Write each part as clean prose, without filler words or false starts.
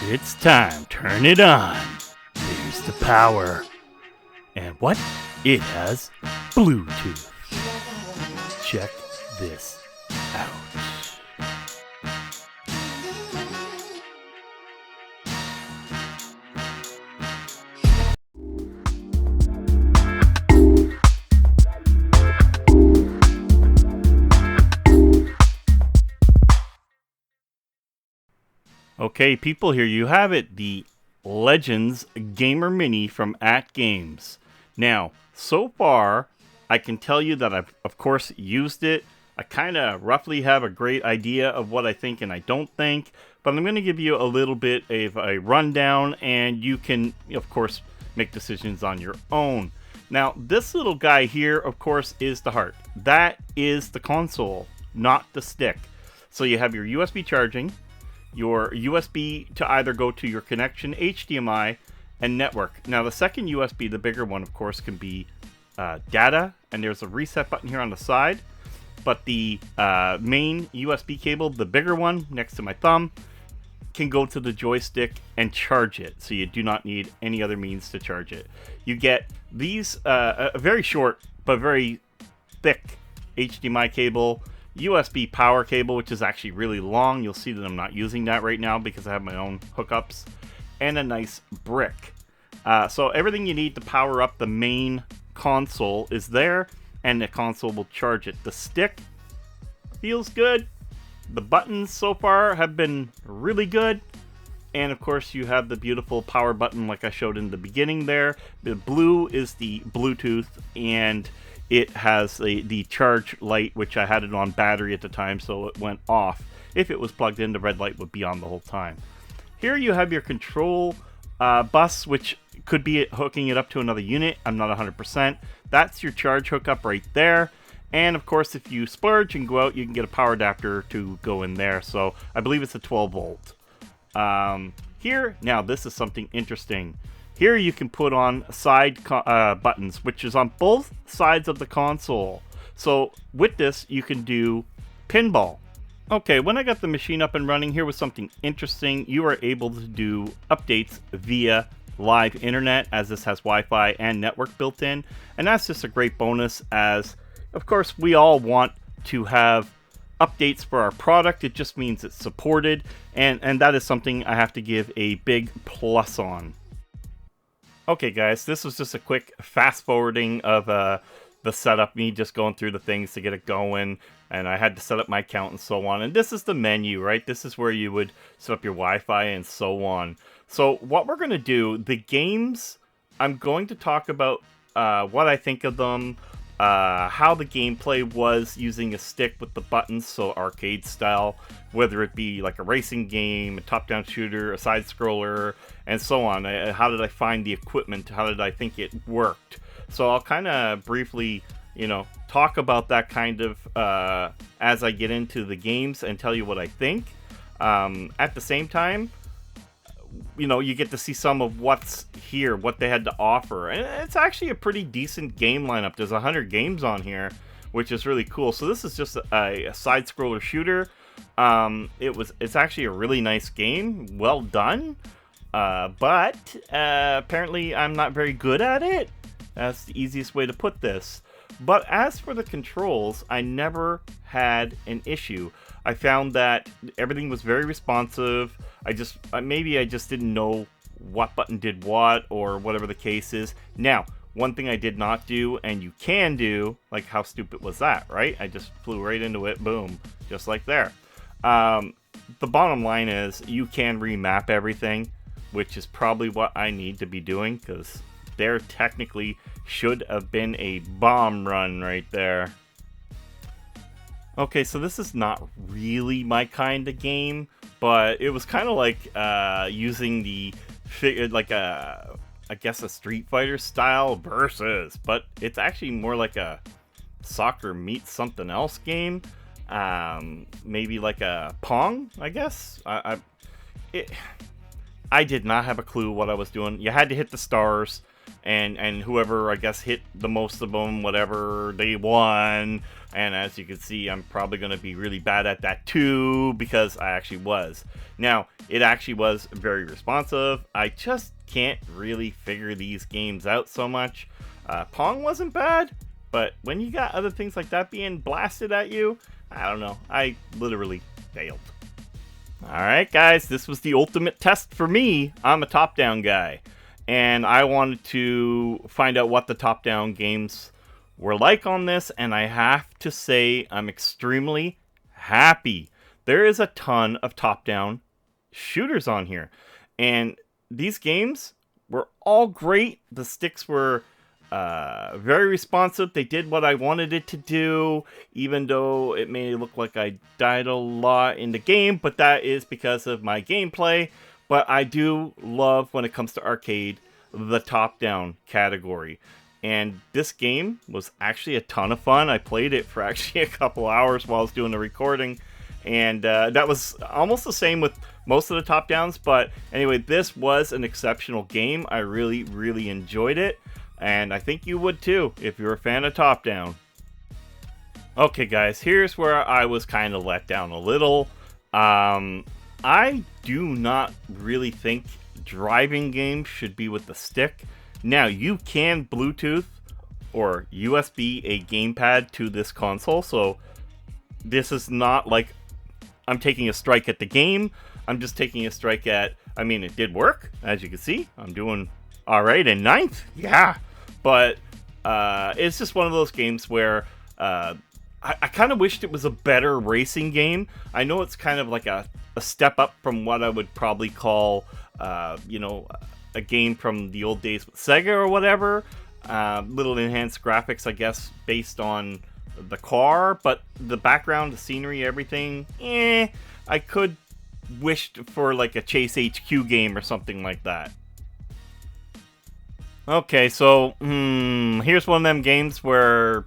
It's time. Turn it on. There's the power. And what? It has Bluetooth. Check this out. Okay, people, here you have it. The Legneds Gamer Mini from Atgames. Now, so far, I can tell you that I've, of course, used it. I kind of roughly have a great idea of what I think and I don't think. But I'm going to give you a little bit of a rundown, and you can, of course, make decisions on your own. Now, this little guy here, of course, is the heart. That is the console, not the stick. So you have your USB charging, your USB to either go to your connection, HDMI, and network. Now the second USB, the bigger one, of course, can be data, and there's a reset button here on the side. But the main USB cable, the bigger one next to my thumb, can go to the joystick and charge it. So you do not need any other means to charge it. You get these a very short but very thick HDMI cable, USB power cable, which is actually really long. You'll see that I'm not using that right now because I have my own hookups, and a nice brick. So everything you need to power up the main console is there, and the console will charge it. The stick feels good. The buttons so far have been really good. And of course you have the beautiful power button like I showed in the beginning there. The blue is the Bluetooth, and it has the charge light, which I had it on battery at the time, so it went off. If it was plugged in, the red light would be on the whole time. Here you have your control bus, which could be hooking it up to another unit. I'm not 100%. That's your charge hookup right there. And of course, if you splurge and go out, you can get a power adapter to go in there. So I believe it's a 12 volt. Here, now this is something interesting. Here you can put on side buttons, which is on both sides of the console. So with this, you can do pinball. Okay, when I got the machine up and running, here was something interesting. You are able to do updates via live internet, as this has Wi-Fi and network built in. And that's just a great bonus, as of course we all want to have updates for our product. It just means it's supported, and that is something I have to give a big plus on. Okay guys, this was just a quick fast forwarding of the setup, me just going through the things to get it going, and I had to set up my account and so on. And this is the menu, right? This is where you would set up your Wi-Fi and so on. So what we're going to do, the games, I'm going to talk about what I think of them, how the gameplay was using a stick with the buttons, so arcade style, whether it be like a racing game, a top-down shooter, a side-scroller, and so on. How did I find the equipment? How did I think it worked? So I'll kind of briefly, talk about that kind of as I get into the games and tell you what I think. At the same time, you get to see some of what's here, what they had to offer. And it's actually a pretty decent game lineup. There's 100 games on here, which is really cool. So this is just a side-scroller shooter. It's actually a really nice game. Well done. But apparently I'm not very good at it. That's the easiest way to put this. But as for the controls, I never had an issue. I found that everything was very responsive. Maybe I just didn't know what button did what, or whatever the case is. Now, one thing I did not do, and you can do, like how stupid was that, right? I just flew right into it, boom, just like there. The bottom line is you can remap everything, which is probably what I need to be doing, because there technically should have been a bomb run right there. Okay, so this is not really my kind of game, but it was kind of like using I guess a Street Fighter style versus, but it's actually more like a soccer meets something else game. Maybe like a Pong, I guess. I did not have a clue what I was doing. You had to hit the stars. and whoever, I guess, hit the most of them, whatever, they won. And as you can see, I'm probably going to be really bad at that too, because I actually was. Now, it actually was very responsive. I just can't really figure these games out so much. Pong wasn't bad, but when you got other things like that being blasted at you, I don't know. I literally failed. Alright guys, this was the ultimate test for me. I'm a top-down guy, and I wanted to find out what the top-down games were like on this, and I have to say I'm extremely happy. There is a ton of top-down shooters on here, and these games were all great. The sticks were very responsive. They did what I wanted it to do, even though it may look like I died a lot in the game, but that is because of my gameplay. But I do love, when it comes to arcade, the top-down category. And this game was actually a ton of fun. I played it for actually a couple hours while I was doing the recording. And that was almost the same with most of the top-downs. But anyway, this was an exceptional game. I really, really enjoyed it. And I think you would too, if you're a fan of top-down. Okay guys, here's where I was kind of let down a little. I do not really think driving games should be with the stick. Now, you can Bluetooth or USB a gamepad to this console, so this is not like I'm taking a strike at the game. I'm just taking a strike at, I mean, it did work, as you can see. I'm doing alright in 9th, yeah. But it's just one of those games where I kind of wished it was a better racing game. I know it's kind of like a step up from what I would probably call, you know, a game from the old days with Sega or whatever. Little enhanced graphics, I guess, based on the car. But the background, the scenery, everything, I could wished for like a Chase HQ game or something like that. Okay, so, here's one of them games where,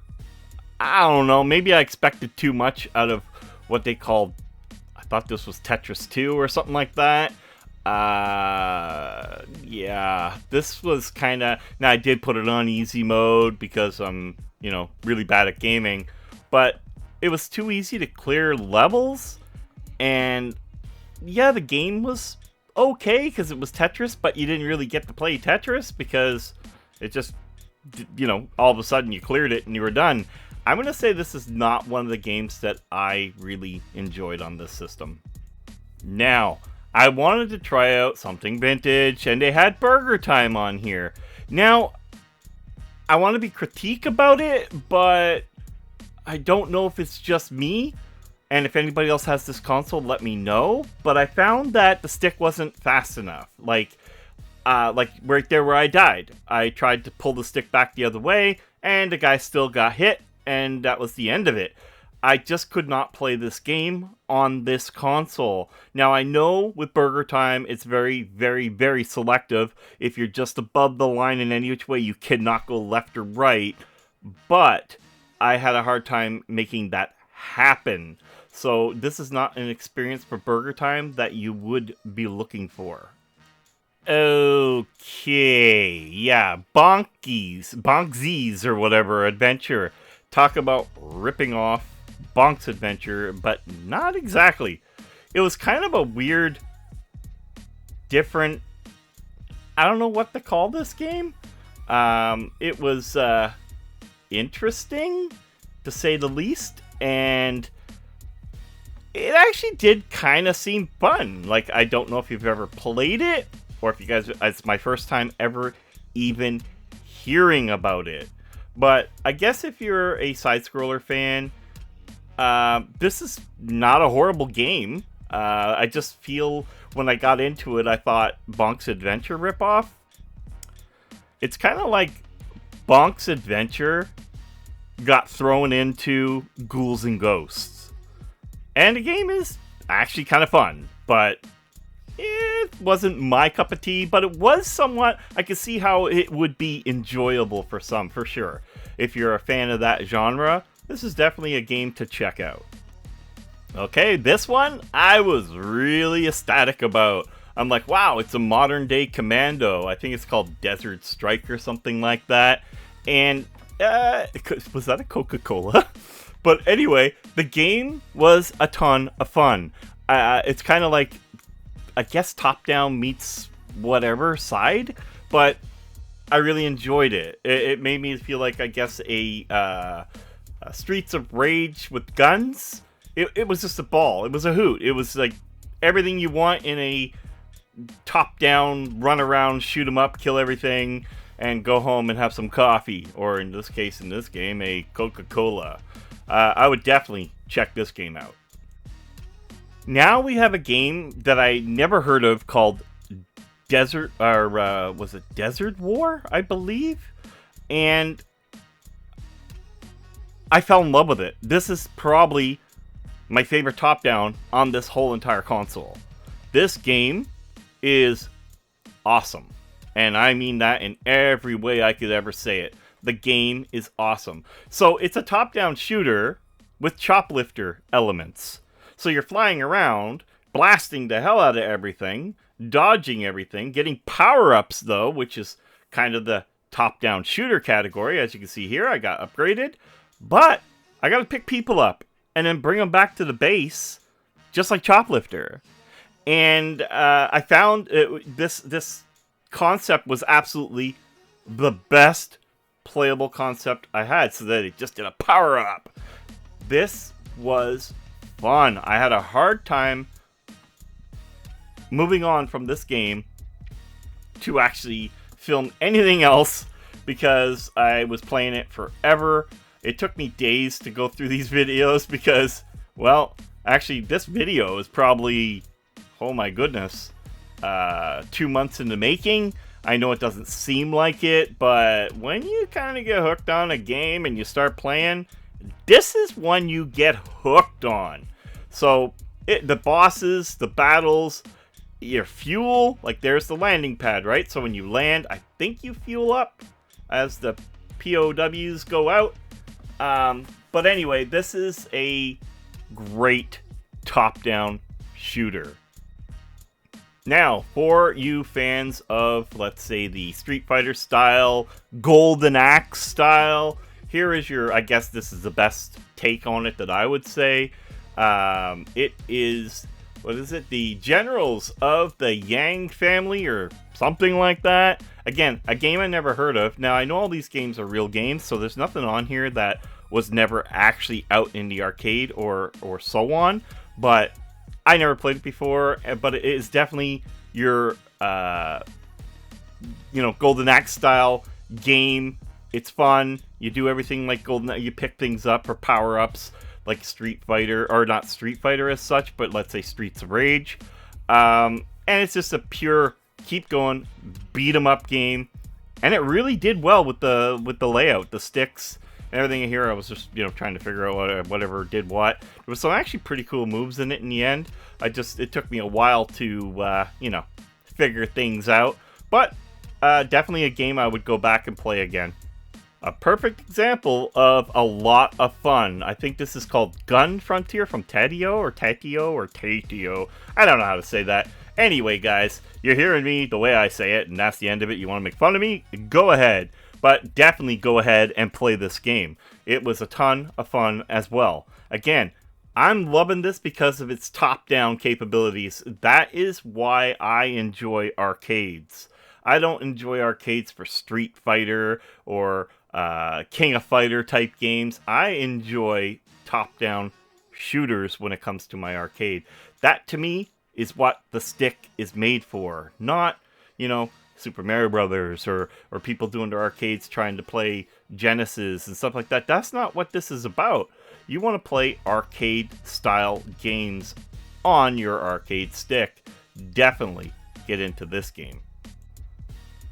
I don't know, maybe I expected too much out of what they called, I thought this was Tetris 2 or something like that. Yeah, this was kind of, now I did put it on easy mode because I'm, you know, really bad at gaming, but it was too easy to clear levels, and yeah, the game was okay because it was Tetris, but you didn't really get to play Tetris because it just, you know, all of a sudden you cleared it and you were done. I'm going to say this is not one of the games that I really enjoyed on this system. Now, I wanted to try out something vintage, and they had Burger Time on here. Now, I want to be critique about it, but I don't know if it's just me. And if anybody else has this console, let me know. But I found that the stick wasn't fast enough. Like right there where I died. I tried to pull the stick back the other way, and the guy still got hit, and that was the end of it. I just could not play this game on this console. Now, I know with Burger Time, it's very, very, very selective. If you're just above the line in any which way, you cannot go left or right. But I had a hard time making that happen. So this is not an experience for Burger Time that you would be looking for. Okay, yeah, Bonkzies or whatever adventure. Talk about ripping off Bonk's Adventure, but not exactly. It was kind of a weird, different, I don't know what to call this game. It was interesting, to say the least, and it actually did kind of seem fun. Like, I don't know if you've ever played it, or if you guys, it's my first time ever even hearing about it. But I guess if you're a side-scroller fan, this is not a horrible game. I just feel when I got into it, I thought Bonk's Adventure ripoff. It's kind of like Bonk's Adventure got thrown into Ghouls and Ghosts. And the game is actually kind of fun, but it wasn't my cup of tea, but it was somewhat, I could see how it would be enjoyable for some, for sure. If you're a fan of that genre, this is definitely a game to check out. Okay, this one I was really ecstatic about. I'm like, wow, it's a modern day Commando. I think it's called Desert Strike or something like that. And was that a Coca-Cola? But anyway, the game was a ton of fun. It's kind of like, I guess, top-down meets whatever side, but I really enjoyed it. It made me feel like, I guess, a Streets of Rage with guns. It was just a ball. It was a hoot. It was like everything you want in a top-down, run around, shoot 'em up, kill everything, and go home and have some coffee. Or in this case, in this game, a Coca-Cola. I would definitely check this game out. Now we have a game that I never heard of called Desert, or was it Desert War, I believe? And I fell in love with it. This is probably my favorite top-down on this whole entire console. This game is awesome. And I mean that in every way I could ever say it. The game is awesome. So it's a top-down shooter with choplifter elements. So you're flying around, blasting the hell out of everything, dodging everything, getting power-ups though, which is kind of the top-down shooter category. As you can see here, I got upgraded. But I gotta pick people up and then bring them back to the base, just like choplifter. And I found this concept was absolutely the best playable concept I had, so that it just did a power up. This was fun. I had a hard time moving on from this game to actually film anything else because I was playing it forever. It took me days to go through these videos because, well, actually this video is probably, oh my goodness, 2 months in the making. I know it doesn't seem like it, but when you kind of get hooked on a game and you start playing, this is one you get hooked on. So, the bosses, the battles, your fuel, like there's the landing pad, right? So when you land, I think you fuel up as the POWs go out. But anyway, this is a great top-down shooter. Now, for you fans of, let's say, the Street Fighter style, Golden Axe style, here is your, I guess this is the best take on it that I would say. It is, what is it? The Generals of the Yang family or something like that. Again, a game I never heard of. Now, I know all these games are real games, so there's nothing on here that was never actually out in the arcade or so on. But I never played it before, but it is definitely your, Golden Axe style game. It's fun. You do everything like Golden. You pick things up or power ups like Street Fighter, or not Street Fighter as such, but let's say Streets of Rage. And it's just a pure keep going, beat 'em up game, and it really did well with the layout, the sticks. Everything here, I was just, trying to figure out whatever did what. There was some actually pretty cool moves in it in the end. It took me a while to, figure things out. But, definitely a game I would go back and play again. A perfect example of a lot of fun. I think this is called Gun Frontier from Tatio. I don't know how to say that. Anyway, guys, you're hearing me the way I say it, and that's the end of it. You want to make fun of me? Go ahead. But definitely go ahead and play this game. It was a ton of fun as well. Again, I'm loving this because of its top-down capabilities. That is why I enjoy arcades. I don't enjoy arcades for Street Fighter or King of Fighter type games. I enjoy top-down shooters when it comes to my arcade. That, to me, is what the stick is made for. Not, Super Mario Brothers or people doing their arcades trying to play Genesis and stuff like that. That's not what this is about. You want to play arcade-style games on your arcade stick. Definitely get into this game.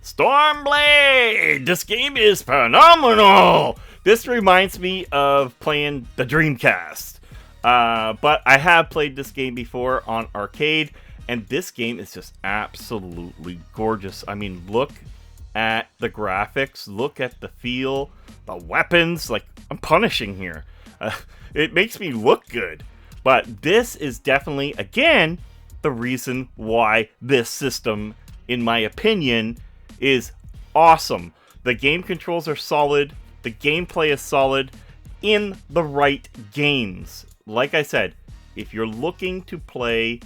Stormblade! This game is phenomenal! This reminds me of playing the Dreamcast. But I have played this game before on arcade, and this game is just absolutely gorgeous. I mean, look at the graphics, look at the feel, the weapons. Like, I'm punishing here. It makes me look good. But this is definitely, again, the reason why this system, in my opinion, is awesome. The game controls are solid. The gameplay is solid in the right games. Like I said, if you're looking to play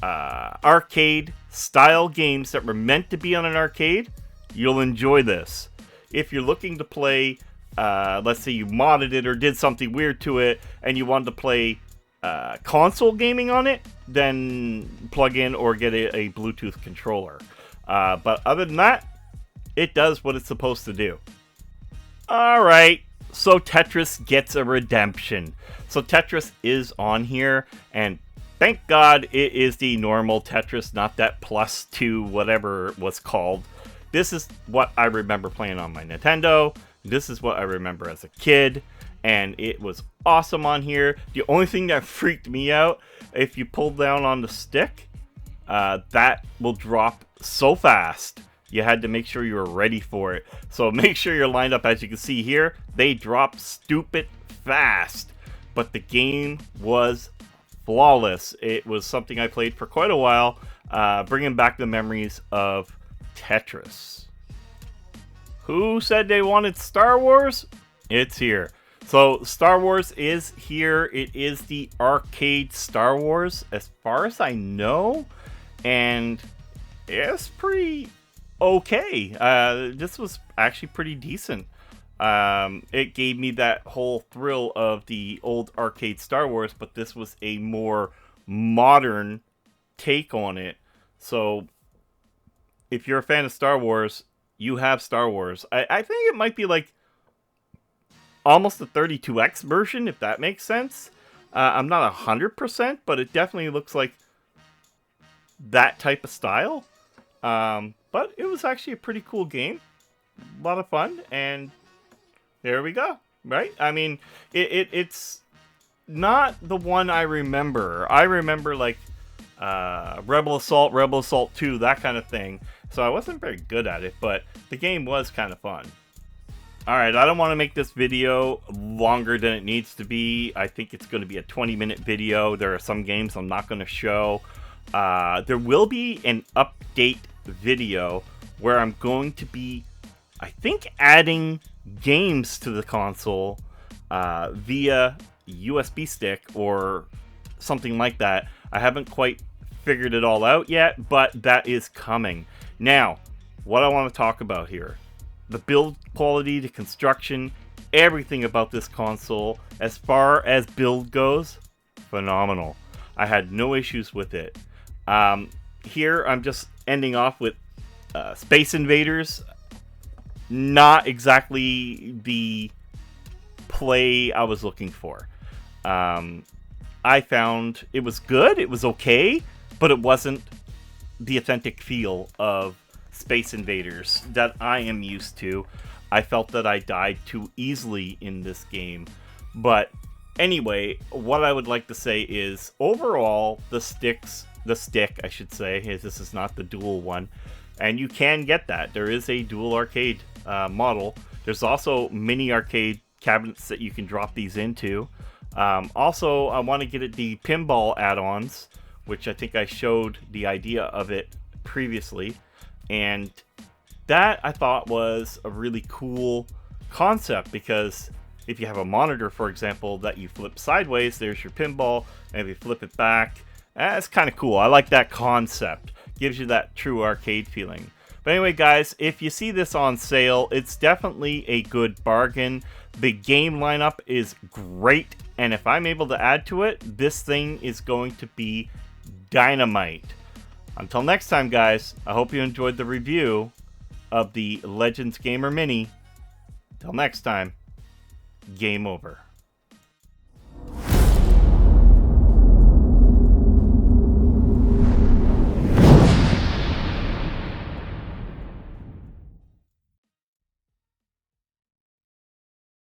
arcade style games that were meant to be on an arcade, you'll enjoy this. If you're looking to play, let's say you modded it or did something weird to it and you wanted to play console gaming on it, then plug in or get a Bluetooth controller. But other than that, it does what it's supposed to do. Alright, so Tetris gets a redemption. So Tetris is on here, and thank God it is the normal Tetris, not that +2 whatever it was called. This is what I remember playing on my Nintendo. This is what I remember as a kid, and it was awesome on here. The only thing that freaked me out, if you pull down on the stick, that will drop so fast. You had to make sure you were ready for it. So make sure you're lined up. As you can see here, they drop stupid fast. But the game was flawless. It was something I played for quite a while, bringing back the memories of Tetris. Who said they wanted Star Wars? It's here. So Star Wars is here. It is the arcade Star Wars, as far as I know. And it's pretty okay. This was actually pretty decent. It gave me that whole thrill of the old arcade Star Wars, but this was a more modern take on it. So if you're a fan of Star Wars, you have Star Wars. I think it might be like almost a 32X version, if that makes sense. I'm not 100%, but it definitely looks like that type of style. But it was actually a pretty cool game. A lot of fun, and there we go, right? I mean, it's not the one I remember. I remember, like, Rebel Assault 2, that kind of thing. So I wasn't very good at it, but the game was kind of fun. Alright, I don't want to make this video longer than it needs to be. I think it's going to be a 20-minute video. There are some games I'm not going to show. There will be an update video where I'm going to be, I think, adding games to the console via USB stick or something like that. I haven't quite figured it all out yet, but that is coming. Now, what I want to talk about here, the build quality, the construction, everything about this console, as far as build goes, phenomenal. I had no issues with it. Here, I'm just ending off with Space Invaders. Not exactly the play I was looking for. I found it was good, it was okay, but it wasn't the authentic feel of Space Invaders that I am used to. I felt that I died too easily in this game. But anyway, what I would like to say is, overall, the stick, I should say, this is not the dual one, and you can get that. There is a dual arcade model. There's also mini arcade cabinets that you can drop these into. Also, I want to get it the pinball add-ons, which I think I showed the idea of it previously, and that I thought was a really cool concept, because if you have a monitor, for example, that you flip sideways, there's your pinball, and if you flip it back, it's kind of cool. I like that concept. Gives you that true arcade feeling. But anyway, guys, if you see this on sale, it's definitely a good bargain. The game lineup is great, and if I'm able to add to it, this thing is going to be dynamite. Until next time, guys, I hope you enjoyed the review of the Legneds Gamer Mini. Till next time, game over.